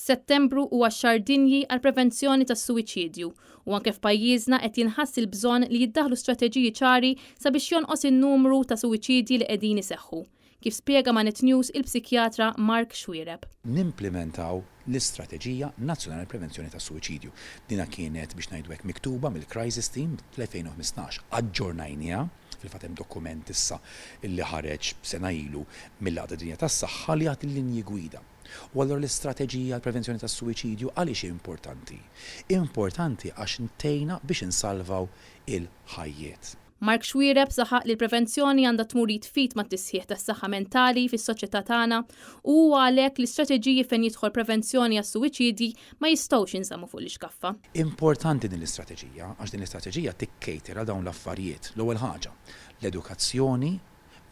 Settembru huwa x-xahar dinji għall prevenzjoni tas-suwiċidju u anke f'pajjiżna qed jinħass il-bżonn li jiddaħħlu strateġiji ċari sabiex jonqos in-numru ta' suwiċidji li qegħdin iseħħu, kif spjega ma' Net News il-psikjatra Mark Xwiereb. Nimplementaw l-Istrateġija Nazzjonali Prevenzjoni tas-Suwiċidju. Dina kienet biex ngħidu hekk miktuba mill-Crisis Team fl-2015. Aġġornajniha fil-fatt hemm dokument issa illi ħareġ sena ilu mill-Għaqda Dinja tas-Saħħa li jagħti l-linji gwida. U allura l-istrateġija l-prevenzjoni tas-suwiċidju għaliex importanti? Importanti għax ntejna biex insalvaw il-ħajjiet. Mark Xwiereb saħaq li l-prevenzjoni għandha tmur jitfit mat-tisħiħ tas-saħħa mentali fis-soċjetà tagħna u għalhekk l-istrateġiji fejn jidħol prevenzjoni għas-suwiċidji ma jistgħux jinżammu fuq l-iskaffa. Importanti din l-istrateġija għax din l-istrateġija tikkejtera dawn l-affarijiet. L-ewwel ħaġa, l-edukazzjoni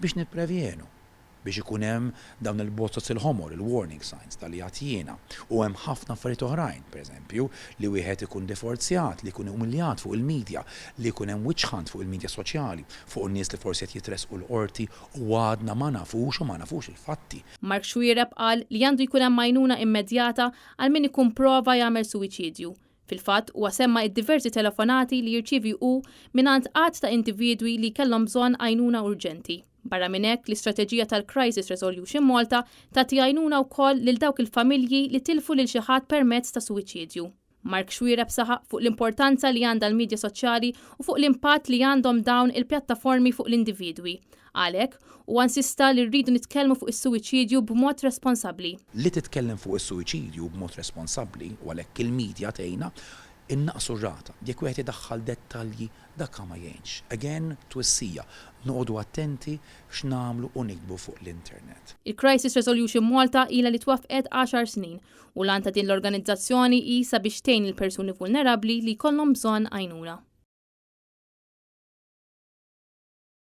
biex nipprevjenu biex ikun hemm dawn il-bozzos il-ħomor, il-warning signs tal-li jagħtina. U hemm ħafna affarijiet oħrajn, pereżempju, li wieħed ikun diforzjat, li jkun umiljat fuq il-medja, li jkun hemm witch hunt fuq il-medja soċjali, fuq in-nies li forsi qed jitresqu l-qorti u għadna ma nafux il-fatti. Mark Xwiereb qal li għandu jkun hemm għajnuna immedjata għal min ikun prova jagħmel suwiċidju. Fil-fatt huwa semma id-diversi telefonati li jirċievi hu mingħand qatt ta' individwi li kellhom bżonn għajnuna urġenti. Barra minn hekk l-istrateġija tal-Crisis Resolution Malta tagħti għajnuna wkoll lil dawk il-familji li tilfu lil xi ħadd permezz ta' suwiċidju. Mark Xwiereb saħaq fuq l-importanza li għandha l-medja soċjali u fuq l-impatt li għandhom dawn il-pjattaformi fuq l-individwi. Għalhekk huwa insista li rridu nitkellmu fuq is-suwiċidju b'mod responsabbli. Li titkellem fuq is-suwiċidju b'mod responsabbli u għalhekk il-medja tgħinna innaqsu r-rata. Jekk wieħed idaħħal dettalji dak ma jgħinx. Again, twissija, noqogħdu attenti x'nagħmlu u nikbu fuq l-internet. Il-Crisis Resolution Malta ilha li twaffqet 10 snin u lan ta' din l-organizzazzjoni hi sabiex tgħin il-persuni vulnerabbli li jkollhom bżonn għajnuna.